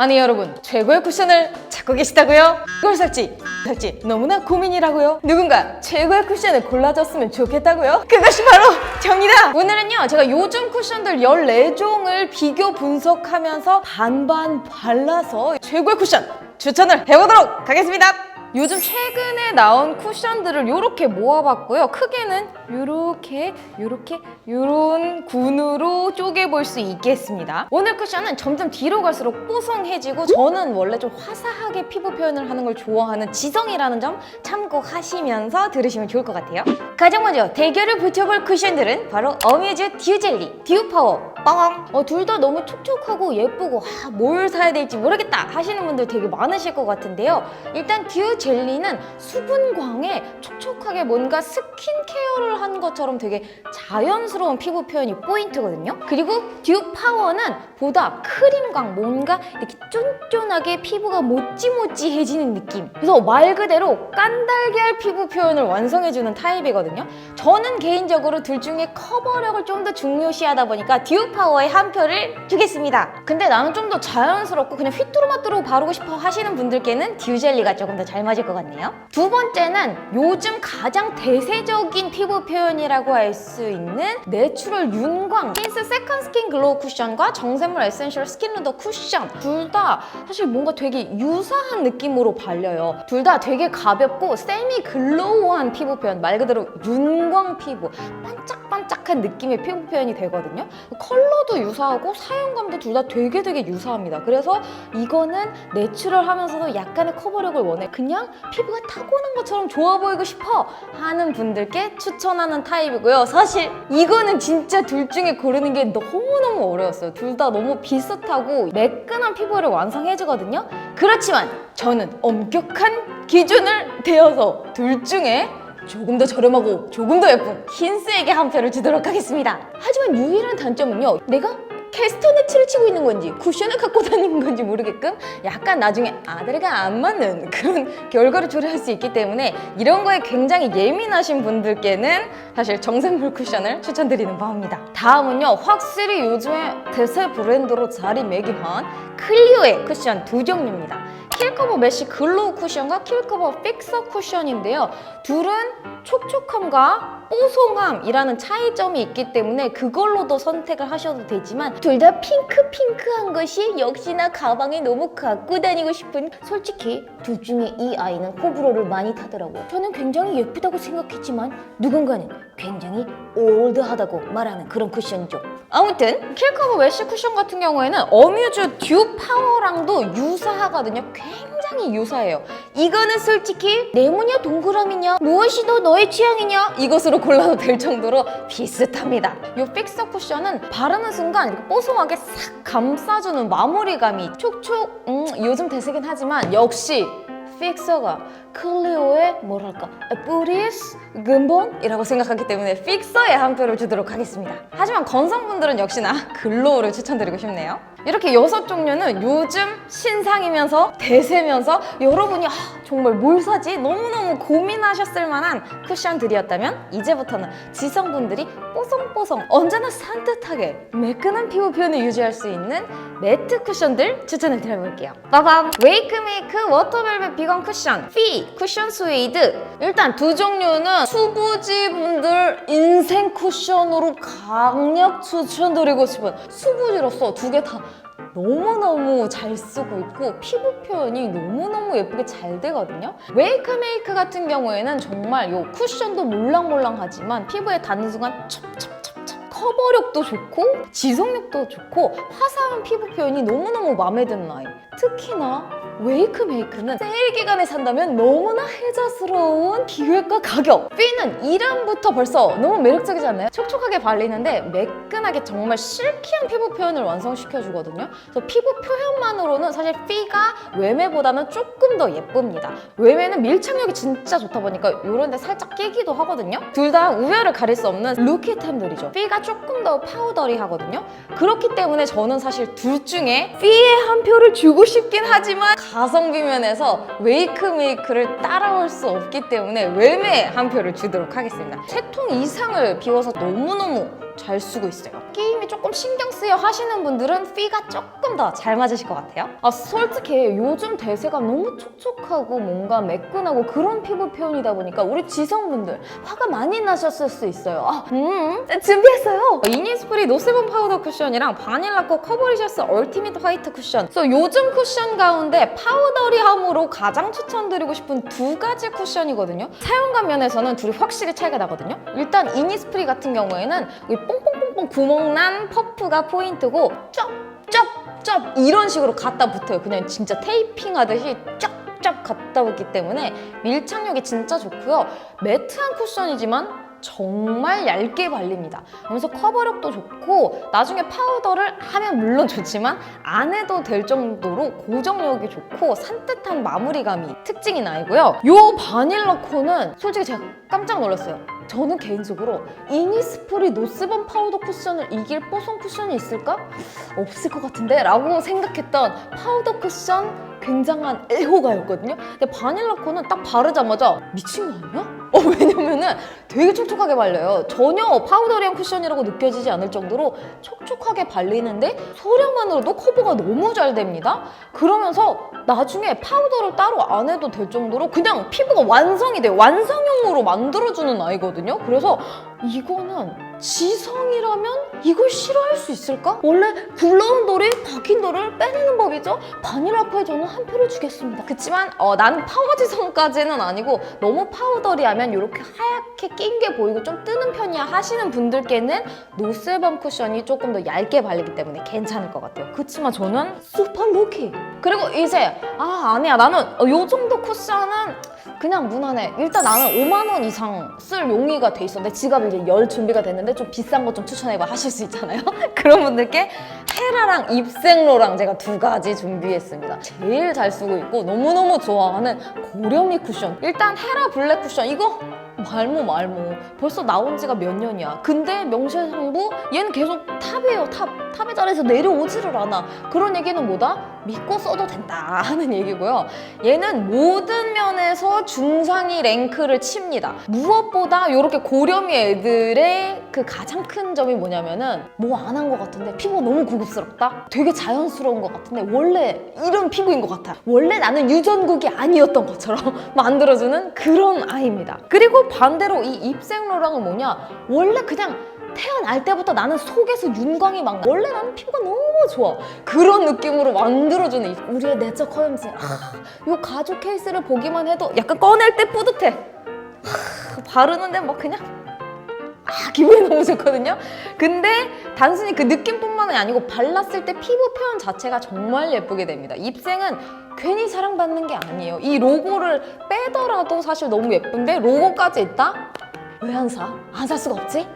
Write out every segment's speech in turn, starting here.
아니 여러분, 최고의 쿠션을 찾고 계시다고요? 이걸 살지 너무나 고민이라고요? 누군가 최고의 쿠션을 골라줬으면 좋겠다고요? 그것이 바로 접니다. 오늘은요, 제가 요즘 쿠션들 14종을 비교 분석하면서 반반 발라서 최고의 쿠션 추천을 해보도록 하겠습니다. 요즘 최근에 나온 쿠션들을 이렇게 모아봤고요. 크게는 요런 군으로 쪼개볼 수 있겠습니다. 오늘 쿠션은 점점 뒤로 갈수록 뽀송해지고, 저는 원래 좀 화사하게 피부 표현을 하는 걸 좋아하는 지성이라는 점 참고하시면서 들으시면 좋을 것 같아요. 가장 먼저 대결을 붙여볼 쿠션들은 바로 어뮤즈 듀 젤리, 듀 파워, 빵! 둘 다 너무 촉촉하고 예쁘고 뭘 사야 될지 모르겠다 하시는 분들 되게 많으실 것 같은데요. 일단 듀 젤리는 수분광에 촉촉하게 뭔가 스킨케어를 한 것처럼 되게 자연스러운 피부 표현이 포인트거든요. 그리고 듀 파워는 보다 크림광, 뭔가 이렇게 쫀쫀하게 피부가 모찌모찌해지는 느낌. 그래서 말 그대로 깐달걀 피부 표현을 완성해주는 타입이거든요. 저는 개인적으로 둘 중에 커버력을 좀 더 중요시하다 보니까 듀 파워에 한 표를 주겠습니다. 근데 나는 좀 더 자연스럽고 그냥 휘뚜루마뚜루 바르고 싶어 하시는 분들께는 듀 젤리가 조금 더 잘 맞을 것 같네요. 두 번째는 요즘 가장 대세적인 피부 표현이라고 할 수 있는 내추럴 윤광 힌스 세컨 스킨 글로우 쿠션과 정샘물 에센셜 스킨 루더 쿠션, 둘 다 사실 뭔가 되게 유사한 느낌으로 발려요. 둘 다 되게 가볍고 세미 글로우한 피부 표현, 말 그대로 윤광 피부, 반짝반짝한 느낌의 피부 표현이 되거든요. 컬러도 유사하고 사용감도 둘 다 되게 유사합니다. 그래서 이거는 내추럴하면서도 약간의 커버력을 원해, 그냥 피부가 타고난 것처럼 좋아 보이고 싶어 하는 분들께 추천하는 타입이고요. 사실 이거는 진짜 둘 중에 고르는 게 너무너무 어려웠어요. 둘 다 너무 비슷하고 매끈한 피부를 완성해주거든요. 그렇지만 저는 엄격한 기준을 대어서 둘 중에 조금 더 저렴하고 조금 더 예쁜 힌스에게 한 표를 주도록 하겠습니다. 하지만 유일한 단점은요, 내가 캐스터네츠를 치고 있는 건지 쿠션을 갖고 다니는 건지 모르게끔 약간 나중에 아들과 안 맞는 그런 결과를 초래할 수 있기 때문에 이런 거에 굉장히 예민하신 분들께는 사실 정샘물 쿠션을 추천드리는 바입니다. 다음은요, 확실히 요즘에 대세 브랜드로 자리매김한 클리오의 쿠션 두 종류입니다. 킬커버 메쉬 글로우 쿠션과 킬커버 픽서 쿠션인데요. 둘은 촉촉함과 뽀송함이라는 차이점이 있기 때문에 그걸로도 선택을 하셔도 되지만, 둘 다 핑크한 것이 역시나 가방에 너무 갖고 다니고 싶은, 솔직히 둘 중에 이 아이는 호불호를 많이 타더라고요. 저는 굉장히 예쁘다고 생각했지만 누군가는 굉장히 올드하다고 말하는 그런 쿠션이죠. 아무튼 킬커버 메쉬 쿠션 같은 경우에는 어뮤즈 듀 파워랑도 유사하거든요. 굉장히 유사해요. 이거는 솔직히 네모냐 동그라미냐 무엇이 더 너의 취향이냐 이것으로 골라도 될 정도로 비슷합니다. 이 픽서 쿠션은 바르는 순간 이렇게 뽀송하게 싹 감싸주는 마무리감이 촉촉, 요즘 대세긴 하지만 역시 픽서가 클리오의 뭐랄까 뿌리스 근본이라고 생각하기 때문에 픽서에 한 표를 주도록 하겠습니다. 하지만 건성분들은 역시나 글로우를 추천드리고 싶네요. 이렇게 6종류는 요즘 신상이면서 대세면서 여러분이 정말 뭘 사지? 너무너무 고민하셨을 만한 쿠션들이었다면, 이제부터는 지성분들이 뽀송뽀송 언제나 산뜻하게 매끈한 피부 표현을 유지할 수 있는 매트 쿠션들 추천을 드려볼게요. 빠밤! 웨이크메이크 워터벨벳 비건 쿠션 피 쿠션 스웨이드. 일단 두 종류는 수부지분들 인생 쿠션으로 강력 추천드리고 싶은, 수부지로서 두 개 다 너무너무 잘 쓰고 있고 피부 표현이 너무너무 예쁘게 잘 되거든요. 웨이크메이크 같은 경우에는 정말 이 쿠션도 몰랑몰랑하지만 피부에 닿는 순간 첩첩첩첩 커버력도 좋고 지속력도 좋고 화사한 피부 표현이 너무너무 마음에 드는 아이. 특히나 웨이크메이크는 세일 기간에 산다면 너무나 혜자스러운 기획과 가격. B는 이름부터 벌써 너무 매력적이지 않나요? 촉촉하게 발리는데 매끈하게 정말 실키한 피부 표현을 완성시켜주거든요. 그래서 피부 표현만으로는 사실 B가 웨메보다는 조금 더 예쁩니다. 웨메는 밀착력이 진짜 좋다 보니까 이런 데 살짝 끼기도 하거든요. 둘 다 우열을 가릴 수 없는 루키템들이죠. B가 조금 더 파우더리하거든요. 그렇기 때문에 저는 사실 둘 중에 B에 한 표를 주고 싶긴 하지만 가성비 면에서 웨이크메이크를 따라올 수 없기 때문에 웨메에 한 표를 주도록 하겠습니다. 3통 이상을 비워서 너무너무 잘 쓰고 있어요. 게임이 조금 신경 쓰여 하시는 분들은 피가 조금 더 잘 맞으실 것 같아요. 솔직히 요즘 대세가 너무 촉촉하고 뭔가 매끈하고 그런 피부 표현이다 보니까 우리 지성분들 화가 많이 나셨을 수 있어요. 준비했어요. 이니스프리 노세범 파우더 쿠션이랑 바닐라코 커버리셔스 얼티밋 화이트 쿠션. 그래서 요즘 쿠션 가운데 파우더리함으로 가장 추천드리고 싶은 두 가지 쿠션이거든요. 사용감 면에서는 둘이 확실히 차이가 나거든요. 일단 이니스프리 같은 경우에는 이 뽕뽕뽕뽕 구멍난 퍼프가 포인트고 쩝쩝쩝 이런 식으로 갖다 붙어요. 그냥 진짜 테이핑 하듯이 쫙쫙 갖다 붙기 때문에 밀착력이 진짜 좋고요. 매트한 쿠션이지만 정말 얇게 발립니다. 그러면서 커버력도 좋고 나중에 파우더를 하면 물론 좋지만 안 해도 될 정도로 고정력이 좋고 산뜻한 마무리감이 특징인 아이고요. 요 바닐라코는 솔직히 제가 깜짝 놀랐어요. 저는 개인적으로 이니스프리 노스밤 파우더 쿠션을 이길 뽀송 쿠션이 있을까? 없을 것 같은데? 라고 생각했던 파우더 쿠션 굉장한 애호가였거든요. 근데 바닐라코는 딱 바르자마자 미친 거 아니야? 왜냐면은 되게 촉촉하게 발려요. 전혀 파우더리한 쿠션이라고 느껴지지 않을 정도로 촉촉하게 발리는데 소량만으로도 커버가 너무 잘 됩니다. 그러면서 나중에 파우더를 따로 안 해도 될 정도로 그냥 피부가 완성이 돼요. 완성형으로 만들어주는 아이거든요. 그래서 이거는 지성이라면 이걸 싫어할 수 있을까? 원래 굴러온 돌이 박힌 돌을 빼내는 법이죠. 바닐라코에 저는 한 표를 주겠습니다. 그치만 나는 파워 지성까지는 아니고 너무 파우더리하면 이렇게 하얗게 낀 게 보이고 좀 뜨는 편이야 하시는 분들께는 노스밤 쿠션이 조금 더 얇게 발리기 때문에 괜찮을 것 같아요. 그치만 저는 슈퍼 루키. 그리고 이제 아니야 나는 요 정도 쿠션은 그냥 무난해. 일단 나는 5만 원 이상 쓸 용의가 돼 있어. 내 지갑이 이제 열 준비가 됐는데 좀 비싼 거 좀 추천해봐 하실 수 있잖아요. 그런 분들께 헤라랑 입생로랑 제가 두 가지 준비했습니다. 제일 잘 쓰고 있고 너무너무 좋아하는 고렴이 쿠션. 일단 헤라 블랙 쿠션 이거 말모 벌써 나온 지가 몇 년이야. 근데 명실상부 얘는 계속 탑이에요. 탑의 자리에서 내려오지를 않아. 그런 얘기는 뭐다? 믿고 써도 된다 하는 얘기고요. 얘는 모든 면에서 중상위 랭크를 칩니다. 무엇보다 이렇게 고렴이 애들의 그 가장 큰 점이 뭐냐면은 뭐 안 한 것 같은데 피부가 너무 고급스럽다? 되게 자연스러운 것 같은데 원래 이런 피부인 것 같아. 원래 나는 유전국이 아니었던 것처럼 만들어주는 그런 아이입니다. 그리고 반대로 이 입생로랑은 뭐냐? 원래 그냥 태어날 때부터 나는 속에서 윤광이 막 나. 원래 나는 피부가 너무 좋아. 그런 느낌으로 만들어주는 우리의 내적 허영심. 이 가죽 케이스를 보기만 해도 약간 꺼낼 때 뿌듯해. 바르는데 막 그냥 기분이 너무 좋거든요. 근데 단순히 그 느낌뿐만이 아니고 발랐을 때 피부 표현 자체가 정말 예쁘게 됩니다. 입생은 괜히 사랑받는 게 아니에요. 이 로고를 빼더라도 사실 너무 예쁜데 로고까지 있다? 왜 안 사? 안 살 수가 없지?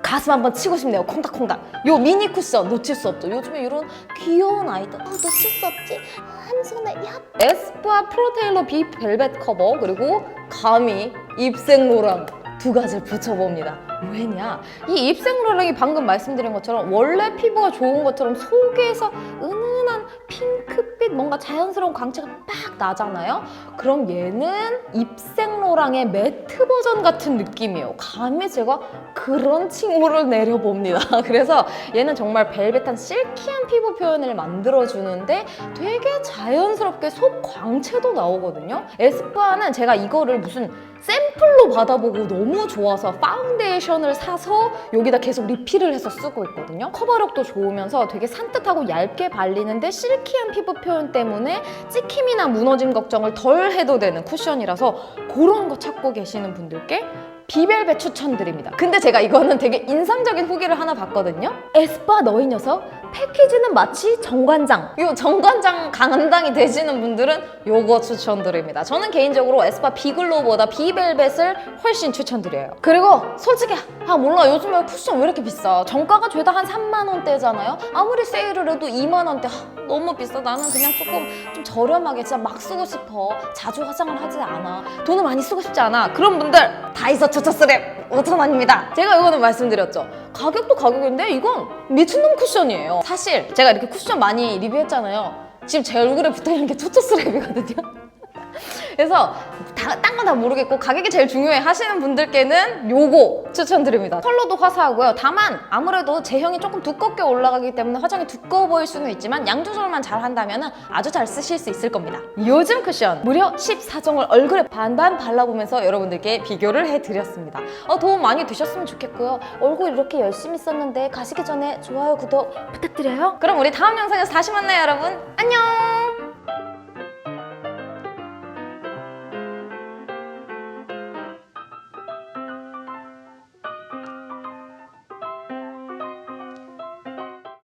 가슴 한번 치고 싶네요. 콩닥콩닥. 요 미니 쿠션 놓칠 수 없죠. 요즘에 이런 귀여운 아이들 놓칠 수 없지? 한 손에 얍! 에스쁘아 프로테일러 비 벨벳 커버 그리고 감히 입생로랑 두 가지를 붙여봅니다. 왜냐? 이 입생로랑이 방금 말씀드린 것처럼 원래 피부가 좋은 것처럼 속에서 은은한 핑크빛 뭔가 자연스러운 광채가 딱 나잖아요? 그럼 얘는 입생로랑의 매트 버전 같은 느낌이에요. 감히 제가 그런 칭호를 내려봅니다. 그래서 얘는 정말 벨벳한 실키한 피부 표현을 만들어주는데 되게 자연스럽게 속 광채도 나오거든요. 에스쁘아는 제가 이거를 무슨 샘플로 받아보고 너무 좋아서 파운데이션을 사서 여기다 계속 리필을 해서 쓰고 있거든요. 커버력도 좋으면서 되게 산뜻하고 얇게 발리는데 실키한 피부 표현 때문에 찍힘이나 무너짐 걱정을 덜 해도 되는 쿠션이라서 그런 거 찾고 계시는 분들께 비벨벳 추천드립니다. 근데 제가 이거는 되게 인상적인 후기를 하나 봤거든요. 에스쁘아 너희 녀석 패키지는 마치 정관장. 이 정관장 강한당이 되시는 분들은 요거 추천드립니다. 저는 개인적으로 에스쁘아 비글로우보다 비벨벳을 훨씬 추천드려요. 그리고 솔직히 몰라 요즘에 쿠션 왜 이렇게 비싸? 정가가 죄다 한 3만 원대잖아요. 아무리 세일을 해도 2만 원대 너무 비싸. 나는 그냥 조금 좀 저렴하게 진짜 막 쓰고 싶어. 자주 화장을 하지 않아. 돈을 많이 쓰고 싶지 않아. 그런 분들 다이소 초초스랩 5,000원입니다. 제가 이거는 말씀드렸죠. 가격도 가격인데 이건 미친놈 쿠션이에요. 사실 제가 이렇게 쿠션 많이 리뷰했잖아요. 지금 제 얼굴에 붙어있는 게 초초스랩이거든요. 그래서 딴 건 다 모르겠고 가격이 제일 중요해 하시는 분들께는 요거 추천드립니다. 컬러도 화사하고요. 다만 아무래도 제형이 조금 두껍게 올라가기 때문에 화장이 두꺼워 보일 수는 있지만 양 조절만 잘 한다면 아주 잘 쓰실 수 있을 겁니다. 요즘 쿠션 무려 14종을 얼굴에 반반 발라보면서 여러분들께 비교를 해드렸습니다. 도움 많이 되셨으면 좋겠고요. 얼굴 이렇게 열심히 썼는데 가시기 전에 좋아요, 구독 부탁드려요. 그럼 우리 다음 영상에서 다시 만나요, 여러분. 안녕!